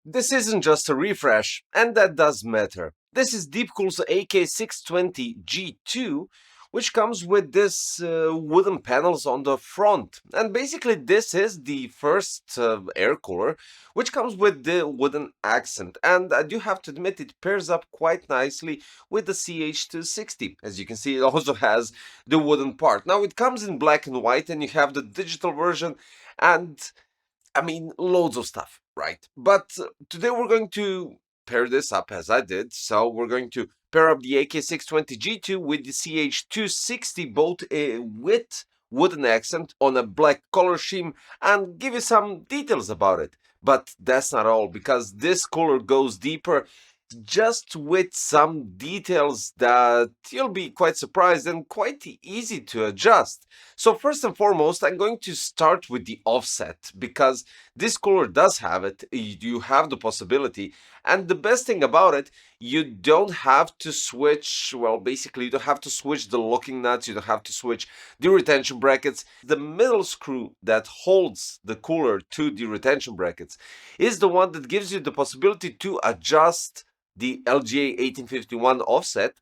This isn't just a refresh, and that does matter. This is DeepCool's AK620 G2, which comes with this wooden panels on the front. And basically this is the first air cooler which comes with the wooden accent. And I do have to admit it pairs up quite nicely with the CH260. As you can see, it also has the wooden part. Now it comes in black and white, and you have the digital version, and I mean, loads of stuff, right? But today we're going to pair this up as I did. So we're going to pair up the AK620 G2 with the CH260, both with wooden accent on a black color scheme, and give you some details about it. But that's not all, because this cooler goes deeper just with some details that you'll be quite surprised and quite easy to adjust. So first and foremost, I'm going to start with the offset, because this cooler does have it. You have the possibility, and the best thing about it, you don't have to switch, well, basically you don't have to switch the locking nuts, you don't have to switch the retention brackets. The middle screw that holds the cooler to the retention brackets is the one that gives you the possibility to adjust the LGA 1851 offset,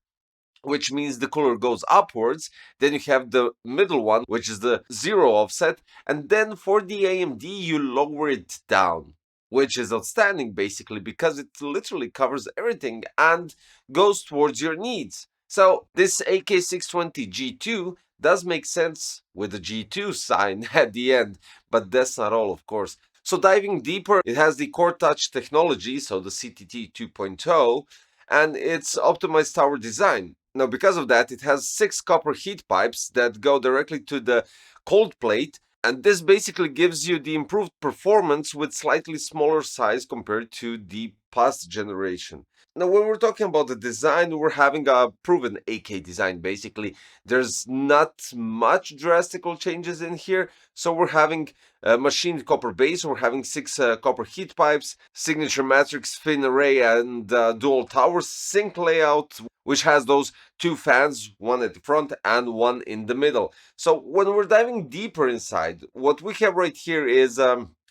which means the cooler goes upwards. Then you have the middle one, which is the zero offset, and then for the AMD you lower it down, which is outstanding basically, because it literally covers everything and goes towards your needs. So this AK620 G2 does make sense with the G2 sign at the end, but that's not all, of course. So diving deeper, it has the Core Touch technology, so the CTT 2.0, and its optimized tower design. Now, because of that, it has 6 copper heat pipes that go directly to the cold plate, and this basically gives you the improved performance with slightly smaller size compared to the past generation. Now, when we're talking about the design, we're having a proven AK design, basically. There's not much drastical changes in here. So we're having a machined copper base, we're having 6 copper heat pipes, signature matrix fin array, and dual towers sync layout, which has those 2 fans, one at the front and one in the middle. So when we're diving deeper inside, what we have right here is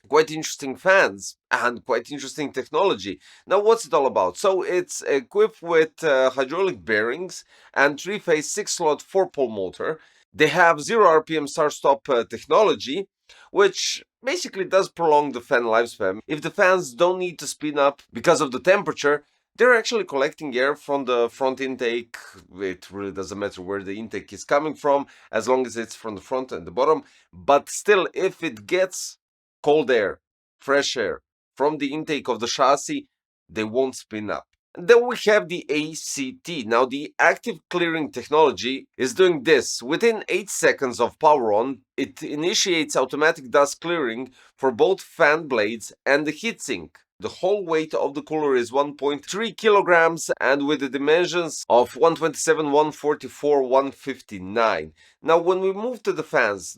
quite interesting fans and quite interesting technology. Now, what's it all about? So it's equipped with hydraulic bearings and 3-phase 6-slot 4-pole motor. They have 0 RPM start-stop technology, which basically does prolong the fan lifespan. If the fans don't need to spin up because of the temperature, they're actually collecting air from the front intake. It really doesn't matter where the intake is coming from, as long as it's from the front and the bottom. But still, if it gets cold air, fresh air from the intake of the chassis, they won't spin up. And then we have the ACT. Now, the active clearing technology is doing this. Within 8 seconds of power on, it initiates automatic dust clearing for both fan blades and the heatsink. The whole weight of the cooler is 1.3 kilograms, and with the dimensions of 127, 144, 159. Now, when we move to the fans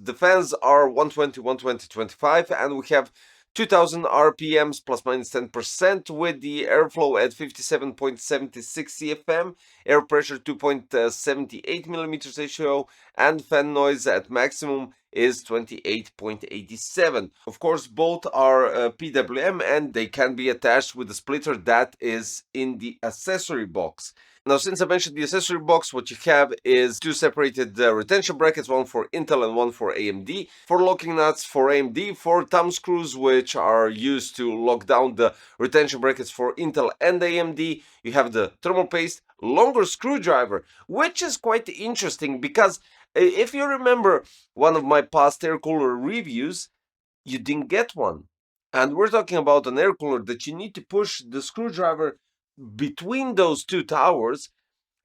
are 120, 120, 25, and we have 2000 RPMs plus minus 10%, with the airflow at 57.76 CFM, air pressure 2.78 millimeters HO, and fan noise at maximum is 28.87. Of course, both are PWM, and they can be attached with a splitter that is in the accessory box. Now, since I mentioned the accessory box, what you have is 2 separated retention brackets, one for Intel and one for AMD. For locking nuts for AMD, 4 thumb screws, which are used to lock down the retention brackets for Intel and AMD. You have the thermal paste, longer screwdriver, which is quite interesting, because if you remember one of my past air cooler reviews, you didn't get one. And we're talking about an air cooler that you need to push the screwdriver between those 2 towers,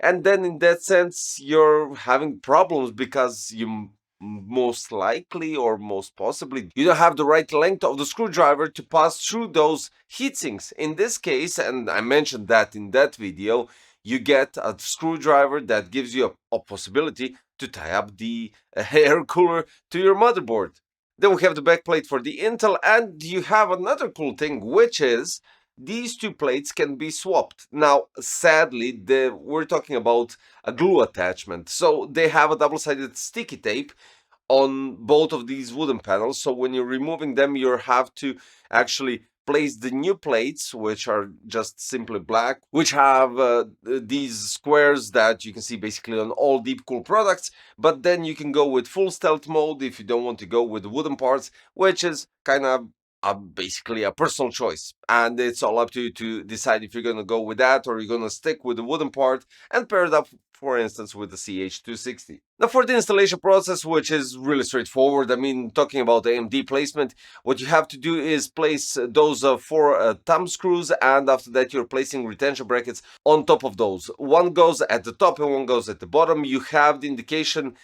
and then in that sense you're having problems, because you most likely, or most possibly, you don't have the right length of the screwdriver to pass through those heatsinks. In this case, and I mentioned that in that video, you get a screwdriver that gives you a possibility to tie up the air cooler to your motherboard. Then we have the backplate for the Intel, and you have another cool thing, which is these 2 plates can be swapped. Now, sadly, we're talking about a glue attachment. So they have a double-sided sticky tape on both of these wooden panels. So when you're removing them, you have to actually place the new plates, which are just simply black, which have these squares that you can see basically on all DeepCool products. But then you can go with full stealth mode if you don't want to go with the wooden parts, which is kind of basically a personal choice, and it's all up to you to decide if you're going to go with that or you're going to stick with the wooden part and pair it up, for instance, with the CH260. Now, for the installation process, which is really straightforward, I mean, talking about AMD placement, what you have to do is place those four thumb screws, and after that you're placing retention brackets on top of those. One goes at the top and one goes at the bottom. You have the indication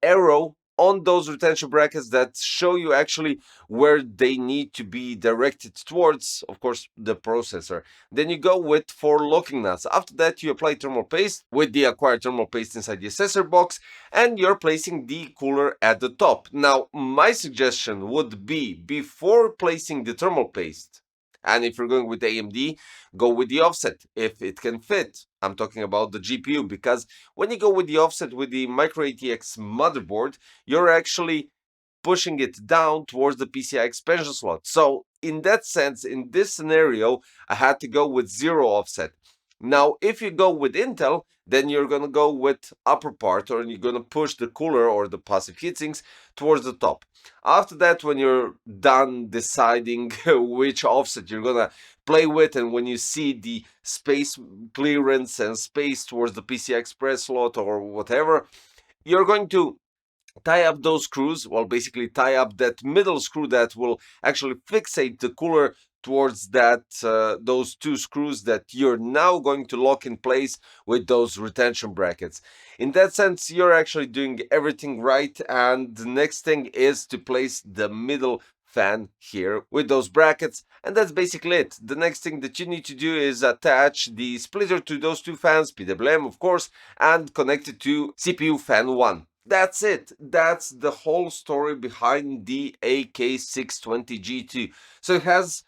arrow on those retention brackets that show you actually where they need to be directed towards, of course, the processor. Then you go with 4 locking nuts. After that, you apply thermal paste with the acquired thermal paste inside the accessory box, and you're placing the cooler at the top. Now, my suggestion would be, before placing the thermal paste, and if you're going with AMD, go with the offset if it can fit. I'm talking about the GPU, because when you go with the offset with the Micro ATX motherboard, you're actually pushing it down towards the PCI expansion slot. So in that sense, in this scenario, I had to go with 0 offset. Now, if you go with Intel, then you're going to go with upper part, or you're going to push the cooler or the passive heatsinks towards the top. After that, when you're done deciding which offset you're going to play with, and when you see the space clearance and space towards the PCI Express slot or whatever, you're going to tie up those screws. Well, basically tie up that middle screw that will actually fixate the cooler towards that those 2 screws that you're now going to lock in place with those retention brackets. In that sense, you're actually doing everything right, and the next thing is to place the middle fan here with those brackets, and that's basically it. The next thing that you need to do is attach the splitter to those 2 fans, PWM of course, and connect it to CPU fan 1. That's it. That's the whole story behind the AK620G2. So it has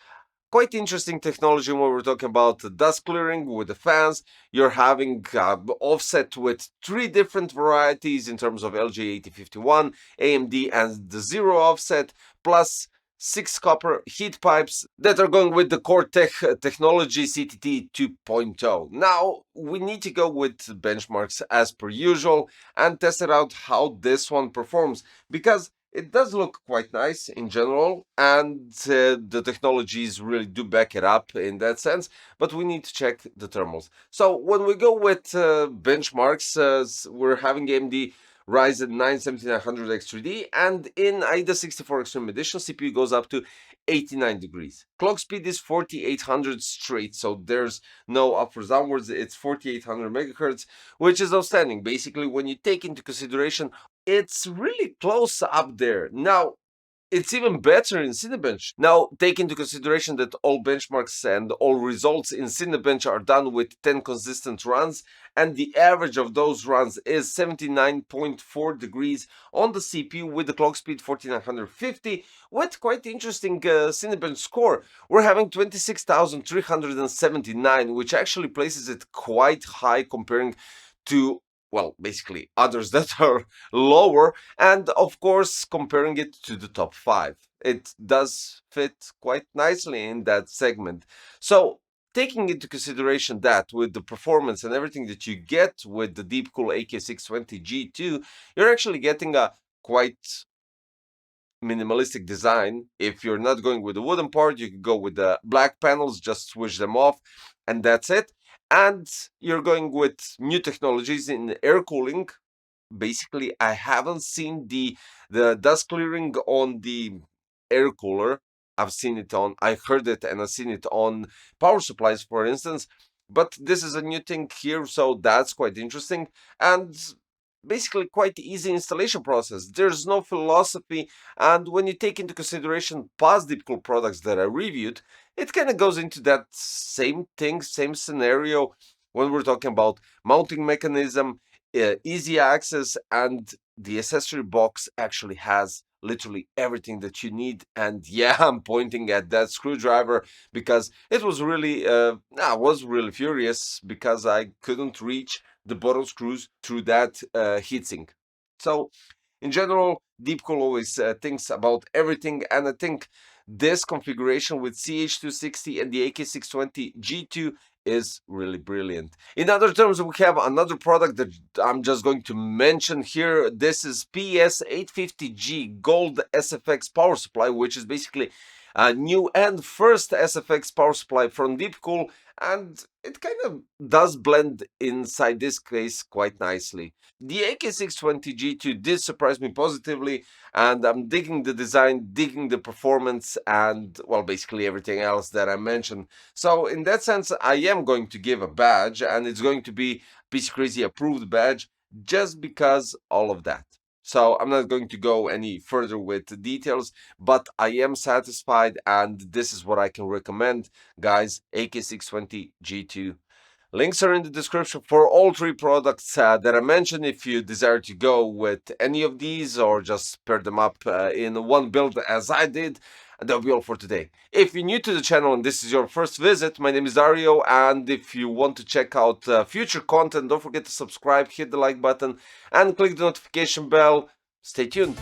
quite interesting technology when we're talking about dust clearing with the fans. You're having offset with 3 different varieties in terms of LG8051, AMD, and the 0 offset, plus 6 copper heat pipes that are going with the Core Tech technology CTT 2.0. Now, we need to go with benchmarks as per usual and test it out how this one performs, because it does look quite nice in general, and the technologies really do back it up in that sense, but we need to check the thermals. So when we go with benchmarks, we're having AMD Ryzen 9 7900X3D, and in AIDA 64 Extreme Edition, CPU goes up to 89 degrees. Clock speed is 4800 straight, so there's no upwards downwards, it's 4800 megahertz, which is outstanding. Basically, when you take into consideration, it's really close up there. Now, it's even better in Cinebench. Now, take into consideration that all benchmarks and all results in Cinebench are done with 10 consistent runs, and the average of those runs is 79.4 degrees on the CPU with the clock speed 4950, with quite interesting Cinebench score. We're having 26,379, which actually places it quite high comparing to, well, basically others that are lower, and of course comparing it to the top 5. It does fit quite nicely in that segment. So taking into consideration that with the performance and everything that you get with the DeepCool AK620 G2, you're actually getting a quite minimalistic design. If you're not going with the wooden part, you can go with the black panels, just switch them off, and that's it. And you're going with new technologies in air cooling. Basically, I haven't seen the dust clearing on the air cooler. I've seen it on, I heard it and I've seen it on power supplies, for instance. But this is a new thing here, so that's quite interesting. And basically quite easy installation process. There's no philosophy, and when you take into consideration past DeepCool products that I reviewed, it kind of goes into that same thing, same scenario when we're talking about mounting mechanism, easy access, and the accessory box actually has literally everything that you need. And yeah, I'm pointing at that screwdriver because it was really I was really furious because I couldn't reach the bottom screws through that heatsink. So in general, DeepCool always thinks about everything, and I think this configuration with CH260 and the AK620 G2 is really brilliant. In other terms, we have another product that I'm just going to mention here. This is PS850G Gold SFX power supply, which is basically a new and first SFX power supply from DeepCool, and it kind of does blend inside this case quite nicely. The AK620G2 did surprise me positively, and I'm digging the design, digging the performance, and well, basically everything else that I mentioned. So in that sense, I am going to give a badge, and it's going to be PC Crazy approved badge just because all of that. So I'm not going to go any further with the details, but I am satisfied, and this is what I can recommend, guys. AK620 G2. Links are in the description for all three products that I mentioned. If you desire to go with any of these or just pair them up in one build as I did, and that'll be all for today. If you're new to the channel and this is your first visit, my name is Dario, and if you want to check out future content, don't forget to subscribe, hit the like button, and click the notification bell. Stay tuned.